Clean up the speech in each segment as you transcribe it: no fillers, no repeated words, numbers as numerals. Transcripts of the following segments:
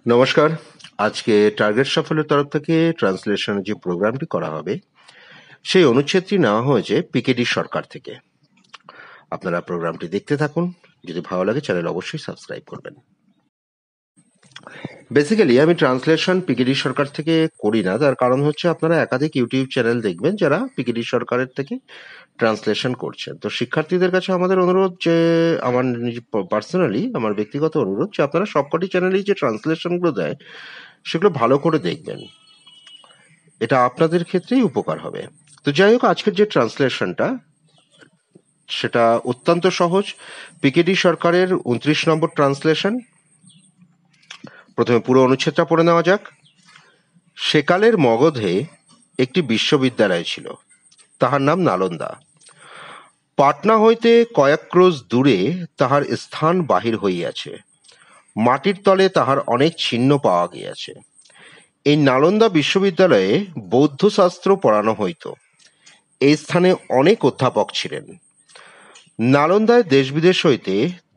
নমস্কার। আজকে টার্গেট সাফল্যের তরফ থেকে ট্রান্সলেশনের যে প্রোগ্রামটি করা হবে সেই অনুচ্ছেদটি নেওয়া হয়েছে পিকেডি সরকার থেকে। আপনারা প্রোগ্রামটি দেখতে থাকুন। যদি ভালো লাগে চ্যানেল অবশ্যই সাবস্ক্রাইব করবেন। বেসিক্যালি আমি ট্রান্সলেশন পিকেডি সরকার থেকে করি না, তার কারণ হচ্ছে আপনারা একাধিক ইউটিউব চ্যানেল দেখবেন যারা পিকেডি সরকারের থেকে ট্রান্সলেশন করছেন। তো শিক্ষার্থীদের কাছে আমাদের অনুরোধ, যে আমার পার্সোনালি আমার ব্যক্তিগত অনুরোধ, যে আপনারা সবকটি চ্যানেলেই যে ট্রান্সলেশনগুলো দেয় সেগুলো ভালো করে দেখবেন। এটা আপনাদের ক্ষেত্রেই উপকার হবে। তো যাই হোক, আজকের যে ট্রান্সলেশনটা সেটা অত্যন্ত সহজ। পিকেডি সরকারের 29 নম্বর ট্রান্সলেশন। প্রথমে পুরো অনুচ্ছেদটা পড়ে নেওয়া যাক। সেকালের মগধে একটি বিশ্ববিদ্যালয় ছিল, তাহার নাম নালন্দা। পাটনা হইতে কয়েক ক্রোশ দূরে তাহার স্থান বাহির হইয়াছে। মাটির তলে তাহার অনেক চিহ্ন পাওয়া গিয়াছে। এই নালন্দা বিশ্ববিদ্যালয়ে বৌদ্ধ শাস্ত্র পড়ানো হইত। এই স্থানে অনেক অধ্যাপক ছিলেন। নালন্দায় দেশ বিদেশ হইতে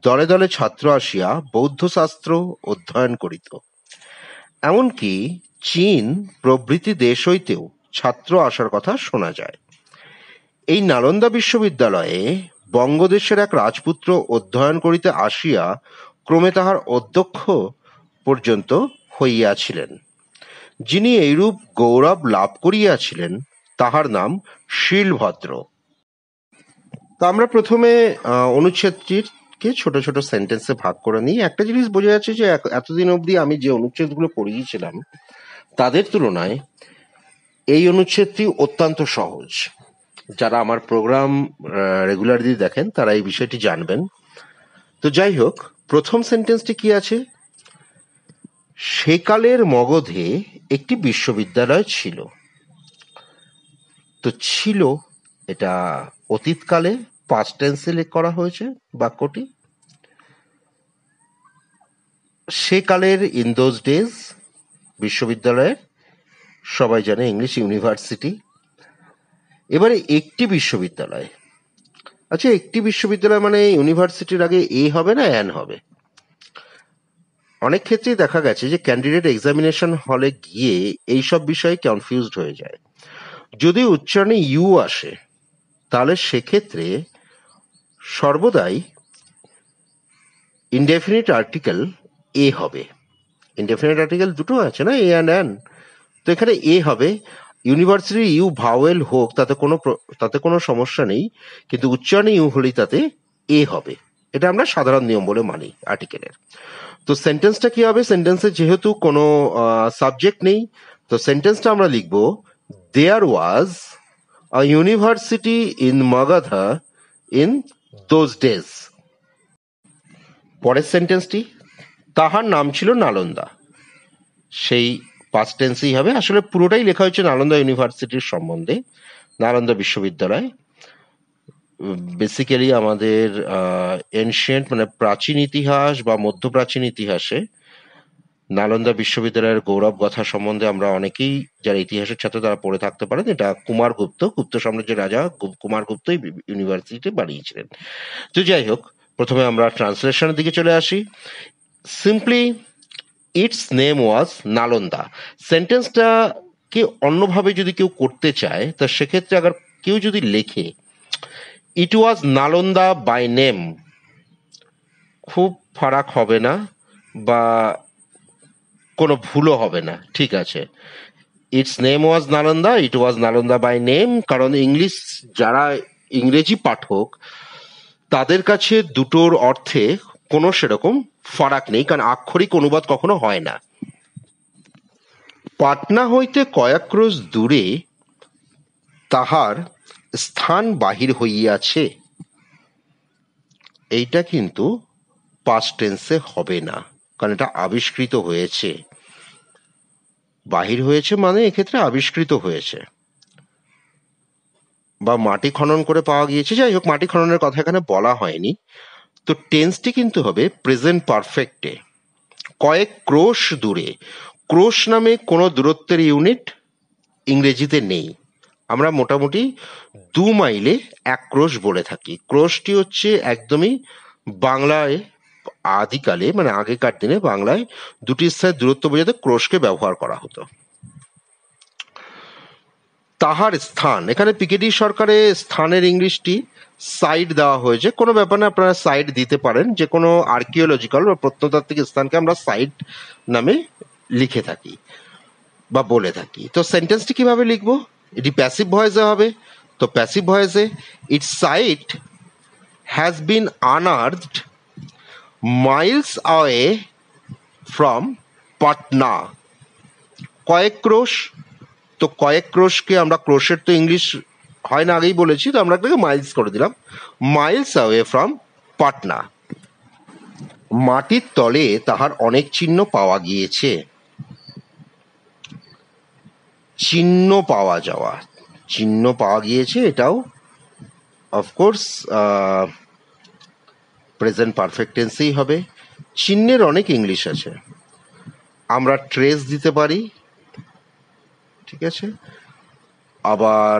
দলে দলে ছাত্র আসিয়া বৌদ্ধ শাস্ত্র অধ্যয়ন করিত। এমনকি চীন প্রভৃতি দেশ হইতেও ছাত্র আসার কথা শোনা যায়। এই নালন্দা বিশ্ববিদ্যালয়ে বঙ্গদেশের এক রাজপুত্র অধ্যয়ন করিতে আসিয়া ক্রমে তাহার অধ্যক্ষ পর্যন্ত হইয়াছিলেন। যিনি এইরূপ গৌরব লাভ করিয়াছিলেন তাহার নাম শীলভদ্র। তো আমরা প্রথমে অনুচ্ছেদটিকে ছোট ছোট সেন্টেন্সে ভাগ করে নিই। একটা জিনিস বোঝা যাচ্ছে যে এতদিন অবধি আমি যে অনুচ্ছেদগুলো পড়িয়েছিলাম তাদের তুলনায় এই অনুচ্ছেদটি অত্যন্ত সহজ। যারা আমার প্রোগ্রাম রেগুলারলি দেখেন তারা এই বিষয়টি জানবেন। তো যাই হোক, প্রথম সেন্টেন্সটি কি আছে? সেকালের মগধে একটি বিশ্ববিদ্যালয় ছিল। তো ছিল, এটা অতীতকালে পাস্ট টেন্সে করা হয়েছে বাক্যটি। সেকালের, ইন দোজ ডেজ, বিশ্ববিদ্যালয়ের সবাই জানে ইংলিশ ইউনিভার্সিটি। এবারে একটি বিশ্ববিদ্যালয়। আচ্ছা, একটি বিশ্ববিদ্যালয় মানে ইউনিভার্সিটির আগে এ হবে না অ্যান হবে? অনেক ক্ষেত্রেই দেখা গেছে যে ক্যান্ডিডেট এক্সামিনেশন হলে গিয়ে এইসব বিষয়ে কনফিউজড হয়ে যায়। যদি উচ্চারণে ইউ আসে তাহলে সেক্ষেত্রে সর্বদাই ইনডেফিনিট আর্টিকেল এ হবে। ইনডেফিনিট আর্টিকেল দুটো আছে না, এ অ্যান্ড অ্যান। তো এখানে এ হবে। ইউনিভার্সিটি ইউ ভাওয়েল হোক তাতে কোনো সমস্যা নেই, কিন্তু উচ্চারণে ইউ হলেই তাতে এ হবে। এটা আমরা সাধারণ নিয়ম বলে মানি আর্টিকেলের। তো সেন্টেন্সটা কি হবে? সেন্টেন্সে যেহেতু কোনো সাবজেক্ট নেই, তো সেন্টেন্সটা আমরা লিখব, there was a university in Magadha in those days. পরের সেন্টেন্সটি, তাহার নাম ছিল নালন্দা। সেই পাস্ট টেন্সেই হবে। আসলে পুরোটাই লেখা হয়েছে নালন্দা ইউনিভার্সিটির সম্বন্ধে, নালন্দা বিশ্ববিদ্যালয়। বেসিক্যালি আমাদের এনশিয়েন্ট মানে প্রাচীন ইতিহাস বা মধ্যপ্রাচীন ইতিহাসে নালন্দা বিশ্ববিদ্যালয়ের গৌরব কথা সম্বন্ধে আমরা অনেকেই যারা ইতিহাসের ছাত্র তারা পড়ে থাকতে পারেন। এটা গুপ্ত সাম্রাজ্যের রাজা কুমারগুপ্ত ইউনিভার্সিটি বানিয়েছিলেন। তো যাই হোক, প্রথমে আমরা ট্রান্সলেশনের দিকে চলে আসি। Simply its name was Nalanda. সেন্টেন্সটাকে অন্যভাবে যদি কেউ করতে চায় তা সেক্ষেত্রে আবার কেউ যদি লেখে ইট ওয়াজ নালন্দা বাই নেম, খুব ফারাক হবে না বা কোনো ভুলও হবে না, ঠিক আছে। It's name was Nalanda, it was Nalanda by name, কারণ যারা ইংরেজি পাঠক তাদের কাছে দুটোর অর্থে কোনো সেরকম ফারাক নেই, কারণ আক্ষরিক অনুবাদ কখনো হয় না। পাটনা হইতে কয়েক ক্রোশ দূরে তাহার স্থান বাহির হইয়াছে, এইটা কিন্তু পাস্ট টেন্সে হবে না, কারণ এটা আবিষ্কৃত হয়েছে। বাহির হয়েছে মানে এক্ষেত্রে আবিষ্কৃত হয়েছে বা মাটি খনন করে পাওয়া গিয়েছে। যাই হোক, মাটি খননের কথা এখানে বলা হয়নি। তো টেন্সটি কিন্তু হবে প্রেজেন্ট পারফেক্টে। কয়েক ক্রোশ দূরে, ক্রোশ নামে কোনো দূরত্বের ইউনিট ইংরেজিতে নেই। আমরা মোটামুটি 2 মাইলে 1 ক্রোশ বলে থাকি। ক্রোশটি হচ্ছে একদমই বাংলায় আদিকালে মানে আগেকার দিনে বাংলায় দুটি স্থানের দূরত্ব বোঝাতে ক্রোশকে ব্যবহার করা হতো। তাহার স্থান, এখানে পিকেডি সরকারের স্থানের ইংলিশটি সাইট দেওয়া হয়েছে। কোনো ব্যাপার না, আপনারা সাইট দিতে পারেন। যে কোনো আর্কিওলজিক্যাল বা প্রত্নতাত্ত্বিক স্থানকে আমরা সাইট নামে লিখে থাকি বা বলে থাকি। তো সেন্টেন্সটি কিভাবে লিখবো? এটি প্যাসিভ ভয়েসে হবে। তো প্যাসিভ ভয়েসে, its site has been unearthed miles away from Patna. কয়েক ক্রোশ, তো কয়েক ক্রোশকে আমরা, ক্রোশের তো ইংলিশ হয় না আগেই বলেছি, তো আমরা এটাকে মাইলস করে দিলাম। Miles away from Patna. মাটির তলে তাহার অনেক চিহ্ন পাওয়া গিয়েছে। চিহ্ন পাওয়া যাওয়া, চিহ্ন পাওয়া গিয়েছে, এটাও অফকোর্স প্রেজেন্ট পারফেক্ট টেন্সেই হবে। চিহ্নের অনেক ইংলিশ আছে, আমরা ট্রেস দিতে পারি, ঠিক আছে, আবার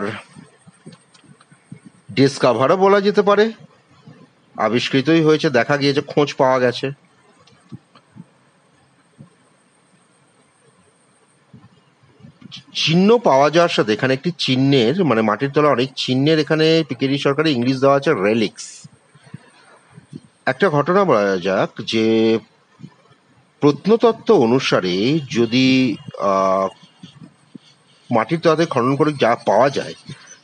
ডিসকাভারও বলা যেতে পারে, আবিষ্কৃতই হয়েছে, দেখা গিয়েছে, খোঁজ পাওয়া গেছে। চিহ্ন পাওয়া যাওয়ার সাথে এখানে একটি চিহ্নের মানে মাটির তলা অনেক চিহ্নের, এখানে পিকেডি সরকারের ইংলিশ দেওয়া আছে রেলিক্স। একটা ঘটনা বলা যাক যে প্রত্নতত্ত্ব অনুসারে যদি মাটির তলাতে খনন করে যা পাওয়া যায়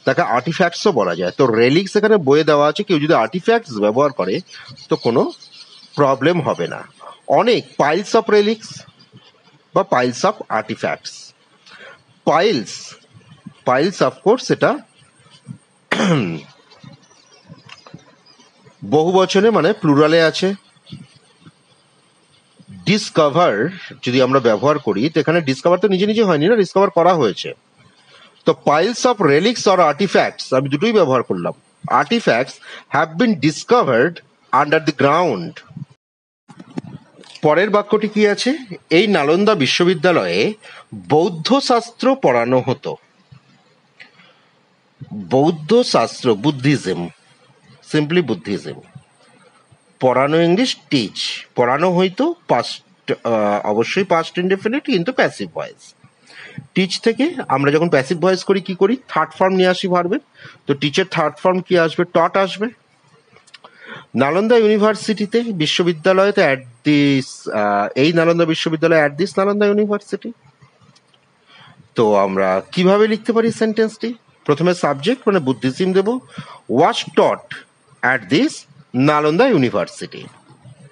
তাকে আর্টিফ্যাক্টসও বলা যায়। তো রেলিক্স এখানে বইয়ে দেওয়া আছে, কেউ যদি আর্টিফ্যাক্টস ব্যবহার করে তো কোনো প্রবলেম হবে না। অনেক পাইলস অফ রেলিক্স বা piles of artefacts. Piles, piles of course এটা বহু বচনে মানে প্লুরালে আছে। ডিসকভার যদি আমরা ব্যবহার করি তো এখানে ডিসকভার তো নিজে নিজে হয়নি না, ডিসকভার করা হয়েছে। তো পাইলস অফ রেলিক্স অর আর্টিফ্যাক্টস, আমি দুটোই ব্যবহার করলাম। Artefacts have been discovered under the ground. পরের বাক্যটি কি আছে? এই নালন্দা বিশ্ববিদ্যালয়ে বৌদ্ধ শাস্ত্র পড়ানো হতো। বৌদ্ধ শাস্ত্র, বুদ্ধিজম, সিম্পলি বুদ্ধিজম। পড়ানো ইংলিশ টিচ, পড়ানো হয়তো পাস্ট, অবশ্যই পাস্ট ইনডেফিনিট কিন্তু প্যাসিভ ভয়েস। টিচ থেকে আমরা যখন প্যাসিভ ভয়েস করি কি করি? থার্ড ফর্ম নিয়ে আসি ভার্বের। তো টিচের থার্ড ফর্ম কি আসবে? টট আসবে। নালন্দা ইউনিভার্সিটিতে, বিশ্ববিদ্যালয়তে অ্যাট দিস, এই নালন্দা বিশ্ববিদ্যালয় অ্যাট দিস নালন্দা ইউনিভার্সিটি। তো আমরা কিভাবে লিখতে পারি সেন্টেন্সটি? প্রথমে সাবজেক্ট মানে বুদ্ধিজম দেব, was taught at this Nalanda university.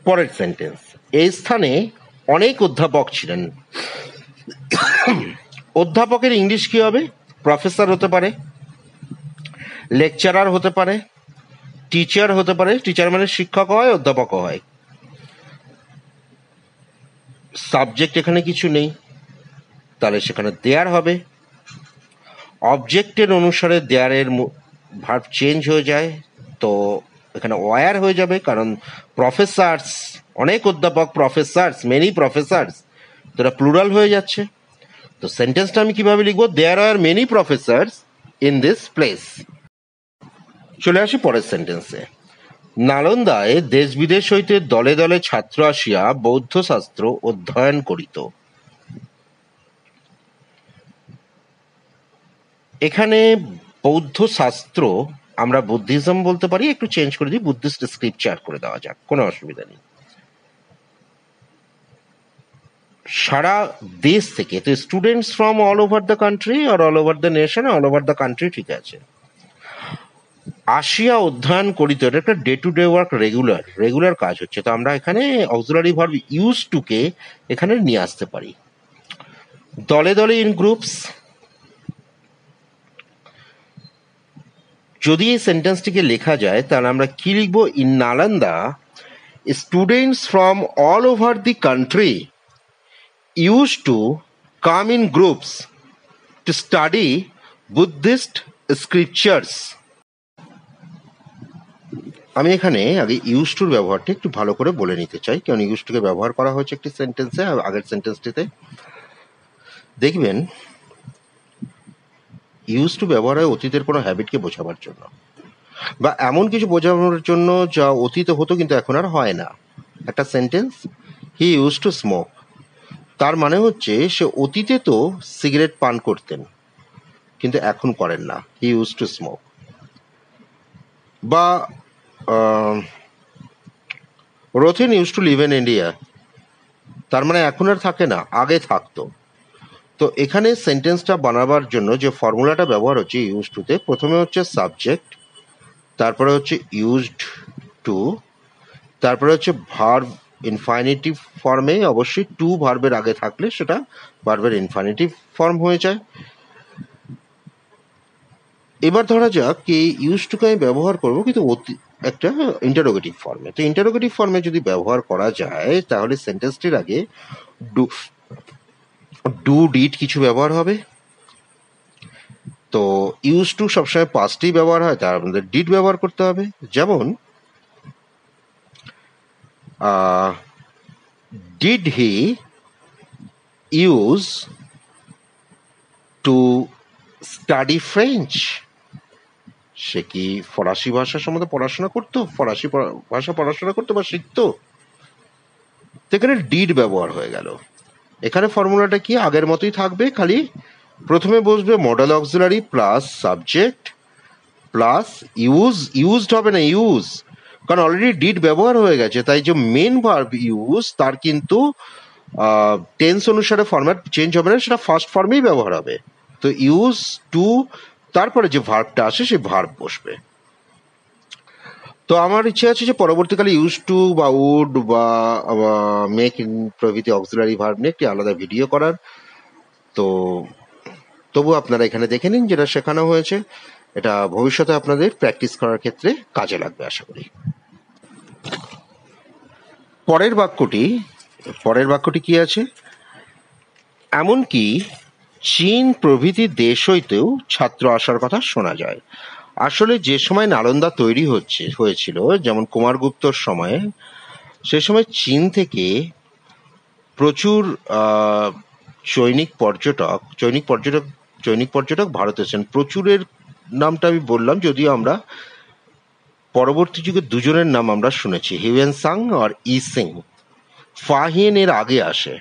পরের সেন্টেন্স, এই স্থানে অনেক অধ্যাপক ছিলেন। অধ্যাপকের ইংলিশ কি হবে? প্রফেসর হতে পারে, লেকচারার হতে পারে, টিচার হতে পারে। টিচার মানে শিক্ষক হয়, অধ্যাপকও হয়। সাবজেক্ট এখানে কিছু নেই, তাহলে সেখানে দেয়ার হবে। অবজেক্টের অনুসারে দেয়ারের ভার্ব চেঞ্জ হয়ে যায়, তো এখানে ওয়ার হয়ে যাবে, কারণ প্রফেসর্স, অনেক অধ্যাপক, প্রফেসর্স, মেনি প্রফেসর্স, তো এটা প্লুরাল হয়ে যাচ্ছে। তো সেন্টেন্সটা আমি কিভাবে লিখবো? There are many professors in this place. চলে আসি পরের সেন্টেন্সে। নালন্দায় দেশ বিদেশ হইতে দলে দলে ছাত্র আসিয়া বৌদ্ধ শাস্ত্র অধ্যয়ন করিত। এখানে বৌদ্ধ শাস্ত্র আমরা বুদ্ধিজম বলতে পারি, একটু চেঞ্জ করে দিই, বুদ্ধিস্ট স্ক্রিপচার করে দেওয়া যাক, কোনো অসুবিধা নেই। সারা দেশ থেকে, তো students from all over the country আর all over the nation, all over the country, ঠিক আছে। আসিয়া অধ্যয়ন করিত, এটা একটা day to day work, regular regular কাজ হচ্ছে, তো আমরা এখানে অক্সিলারি ভার্ব ইউজ টু কে এখানে নিয়ে আসতে পারি। দলে দলে ইন গ্রুপস, যদি এই সেন্টেন্সটিকে লেখা যায় তাহলে আমরা কি লিখবো? In Nalanda students from all over the country use to come in groups to study Buddhist scriptures. আমি এখানে আগে ইউজ টুর ব্যবহারটা একটু ভালো করে বলে নিতে চাই, কারণ ইউজ টুকে ব্যবহার করা হয়েছে একটি সেন্টেন্সে, আগের সেন্টেন্সটিতে দেখবেন ইউজ টু ব্যবহার হয় অতীতের কোনো হ্যাবিটকে বোঝাবার জন্য বা এমন কিছু বোঝানোর জন্য যা অতীতে হতো কিন্তু এখন আর হয় না। একটা sentence, he use to smoke, তার মানে হচ্ছে সে অতীতে তো সিগারেট পান করতেন কিন্তু এখন করেন না, হি ইউজ টু স্মোক। বা Rathin use to live in India, তার মানে এখন আর থাকে না, আগে থাকতো। তো এখানে সেন্টেন্সটা বানাবার জন্য যে ফর্মুলাটা ব্যবহার হচ্ছে ইউজ টুতে, প্রথমে হচ্ছে সাবজেক্ট, তারপরে হচ্ছে ইউজড টু, তারপরে হচ্ছে ভার্ব ইনফাইনিটিভ ফর্মে, অবশ্যই টু ভার্বের আগে থাকলে সেটা ভার্বের ইনফাইনিটিভ ফর্ম হয়ে যায়। এবার ধরা যাক কি ইউজ টুকে আমি ব্যবহার করবো কিন্তু একটা ইন্টারোগেটিভ ফর্মে। তো ইন্টারোগেটিভ ফর্মে যদি ব্যবহার করা যায় তাহলে সেন্টেন্সটির আগে ডু ডিড কিছু ব্যবহার হবে। তো ইউজ টু সবসময় পাস্টেই ব্যবহার হয়, তার মধ্যে ডিড ব্যবহার করতে হবে। যেমন did he use to study French, সে কি ফরাসি ভাষা সম্বন্ধে পড়াশোনা করতো, ফরাসি ভাষা পড়াশোনা করতো বা শিখতো। তো এখানে ডিড ব্যবহার হয়ে গেল। এখানে ফর্মুলাটা কি আগের মতোই থাকবে, খালি প্রথমে বসবে modal auxiliary plus subject plus used হবে না ইউজ, কারণ অলরেডি ডিড ব্যবহার হয়ে গেছে, তাই যে মেন ভার্ব ইউজ তার কিন্তু টেন্স অনুসারে ফরম্যাট চেঞ্জ হবে না, সেটা ফার্স্ট ফর্মেই ব্যবহার হবে। তো ইউজ টু, তারপরে যে ভার্বটা আসে সেই ভার্ব বসবে। তো আমার ইচ্ছে আছে যে পরবর্তীকালে ইউজ টু বা উড বা মেক ইন প্রভৃতি অক্সিলারি ভার্ব নিয়ে একটি আলাদা ভিডিও করার। তো তবু আপনারা এখানে দেখে নিন যেটা শেখানো হয়েছে, এটা ভবিষ্যতে আপনাদের প্র্যাকটিস করার ক্ষেত্রে কাজে লাগবে আশা করি। পরের বাক্যটি কি আছে, এমনকি চীন প্রভৃতি দেশ হইতেও ছাত্র আসার কথা শোনা যায়। আসলে যে সময় নালন্দা তৈরি হয়েছিল, যেমন কুমারগুপ্তর সময়ে, সে সময় চীন থেকে প্রচুর চৈনিক পর্যটক ভারতে এসেছেন। প্রচুরের নামটা আমি বললাম, যদিও আমরা পরবর্তী যুগে দুজনের নাম আমরা শুনেছি, হিউয়েনসাং আর ই সিং। ফাহিয়েন এর আগে আসে,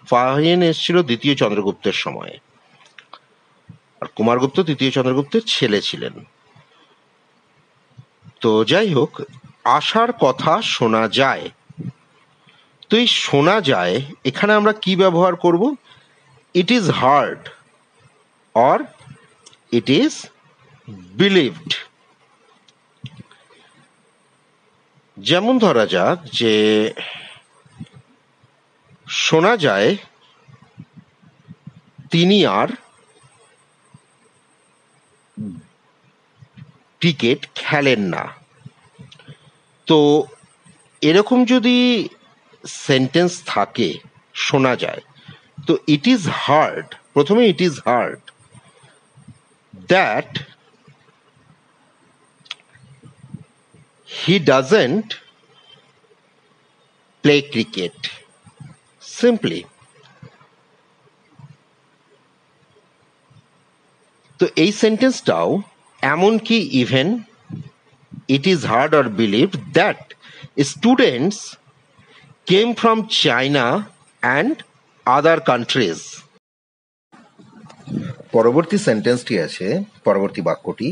ফাহিয়েন এসেছিল দ্বিতীয় চন্দ্রগুপ্তের সময়ে, আর কুমারগুপ্ত তৃতীয় চন্দ্রগুপ্তের ছেলে ছিলেন। তো যাই হোক, আসার কথা শোনা যায়। তো এই শোনা যায় এখানে আমরা কি ব্যবহার করব, it is hard or it is believed. যেমন ধরা যাক যে শোনা যায় তিনি আর ক্রিকেট খেলেন না। তো এরকম যদি সেন্টেন্স থাকে শোনা যায়, তো ইট ইজ হার্ড, প্রথমে it is hard that he doesn't play cricket, simply. তো এই সেন্টেন্সটাও এমনকি even it is heard or believed that students came from China and other countries. পরবর্তী বাক্যটি,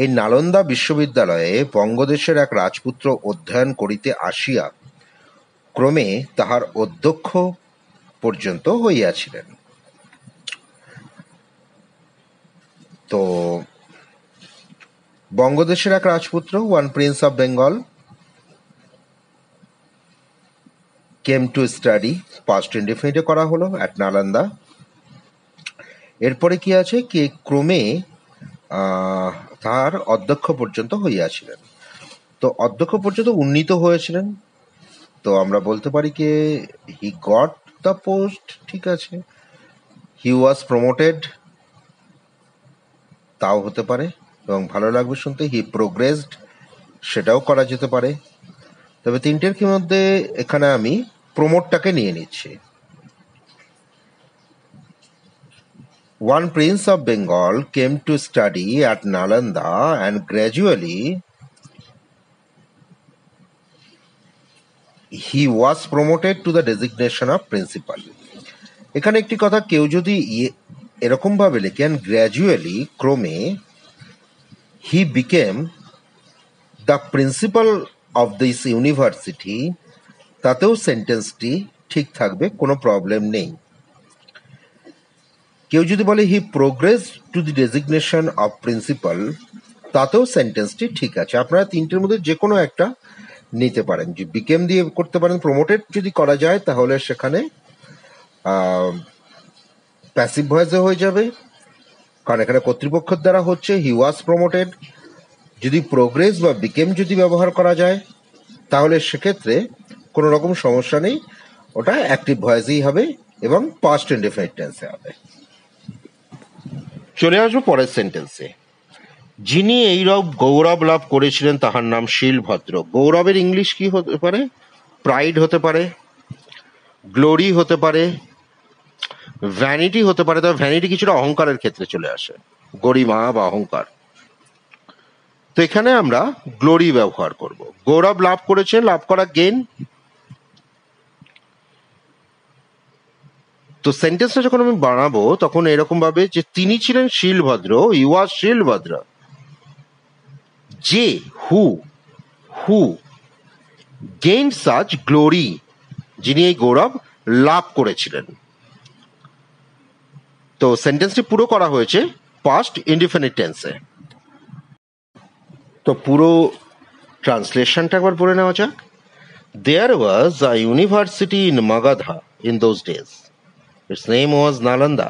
এই নালন্দা বিশ্ববিদ্যালয়ে বঙ্গদেশের এক রাজপুত্র অধ্যয়ন করিতে আসিয়া ক্রমে তাহার অধ্যক্ষ পর্যন্ত হইয়াছিলেন। তো বঙ্গদেশের এক রাজপুত্র, one prince of Bengal, came to study, past ইনডেফিনিটে করা হলো, অ্যাট নালন্দা। এরপরে কি আছে, কি ক্রমে তার অধ্যক্ষ পর্যন্ত হইয়াছিলেন। তো অধ্যক্ষ পর্যন্ত উন্নীত হয়েছিলেন, তো আমরা বলতে পারি কি হি গট দ্য পোস্ট, ঠিক আছে। হি ওয়াজ প্রমোটেড, তাও হতে পারে এবং ভালো লাগবে শুনতে। হি প্রোগ্রেসড, সেটাও করা যেতে পারে। তবে তিনটের কি মধ্যে এখানে আমি প্রমোটটাকে নিয়ে নিচ্ছি। One prince of Bengal came to study at Nalanda and gradually he was promoted to the designation of principal. এখানে একটি কথা, কেউ যদি এরকম ভাবে লেখেন গ্র্যাজুয়ালি, ক্রমে, he became the principal of this university, তাতেও সেন্টেন্সটি ঠিক থাকবে, কোনো প্রবলেম নেই। কেউ যদি বলে he progress to the designation of principal, তাতেও সেন্টেন্সটি ঠিক আছে। আপনারা তিনটের মধ্যে যে কোনো একটা নিতে পারেন। যে বিকেম দিয়ে করতে পারেন, প্রমোটেড যদি করা যায় তাহলে সেখানে প্যাসিভ ভয়েসে হয়ে যাবে, কারণ এখানে কর্তৃপক্ষের দ্বারা হচ্ছে। হি ওয়াজ প্রমোটেড, যদি প্রোগ্রেস বা বিকেম যদি ব্যবহার করা যায় তাহলে সেক্ষেত্রে কোনো রকম সমস্যা নেই, ওটা অ্যাক্টিভ ভয়েসেই হবে এবং পাস্ট ইনডেফিনিট টেন্সে হবে। চলে আসবো পরের সেন্টেন্সে। যিনি এইরূপ গৌরব লাভ করেছিলেন তাহার নাম শীলভদ্র। গৌরবের ইংলিশ কি হতে পারে? প্রাইড হতে পারে, গ্লোরি হতে পারে, ভ্যানিটি হতে পারে। তবে ভ্যানিটি কিছুটা অহংকারের ক্ষেত্রে চলে আসে, গরিমা বা অহংকার। তো এখানে আমরা গ্লোরি ব্যবহার করব। গৌরব লাভ করেছেন, লাভ করা গেইন। তো সেন্টেন্সটা যখন আমি বানাবো তখন এরকম ভাবে যে তিনি ছিলেন শীলভদ্র, হি ওয়াজ শীলভদ্র। যে হু গেইন সাচ গ্লোরি, যিনি এই গৌরব লাভ করেছিলেন। তো সেন্টেন্সটি পুরো করা হয়েছে পাস্ট ইনডিফিনিট টেন্সে। তো পুরো ট্রান্সলেশনটা একবার পড়ে নেওয়া যাক। There was a university in Magadha in those days. Its name was Nalanda.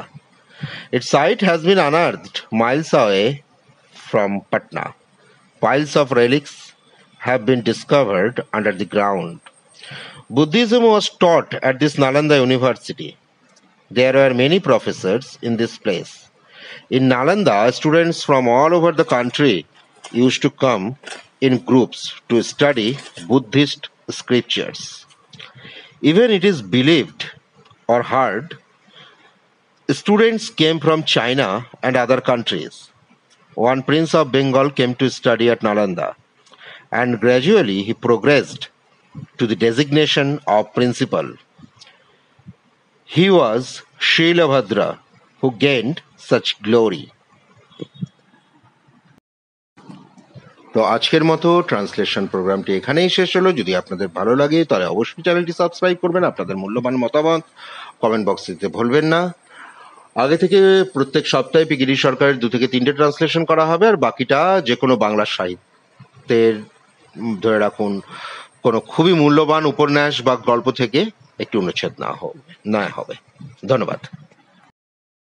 Its site has been unearthed miles away from Patna. Piles of relics have been discovered under the ground. Buddhism was taught at this Nalanda University. There were many professors in this place. In Nalanda, students from all over the country used to come in groups to study Buddhist scriptures. Even it is believed or heard, students came from China and other countries. One prince of Bengal came to study at Nalanda, and gradually he progressed to the designation of principal. He was Shilabhadra, who gained such glory. তো আজকের মতো translation প্রোগ্রামটি এখানেই শেষ হলো। যদি আপনাদের ভালো লাগে তাহলে অবশ্যই চ্যানেলটি সাবস্ক্রাইব করবেন। আপনাদের মূল্যবান মতামত কমেন্ট বক্সে দিতে ভুলবেন না। আগে থেকে প্রত্যেক সপ্তাহে পিকিডি সরকারের 2 থেকে 3টে ট্রান্সলেশন করা হবে, আর বাকিটা যে কোনো বাংলা সাহিত্যের, ধরে রাখুন কোনো খুবই মূল্যবান উপন্যাস বা গল্প থেকে একটি অনুচ্ছেদ না হবে। ধন্যবাদ।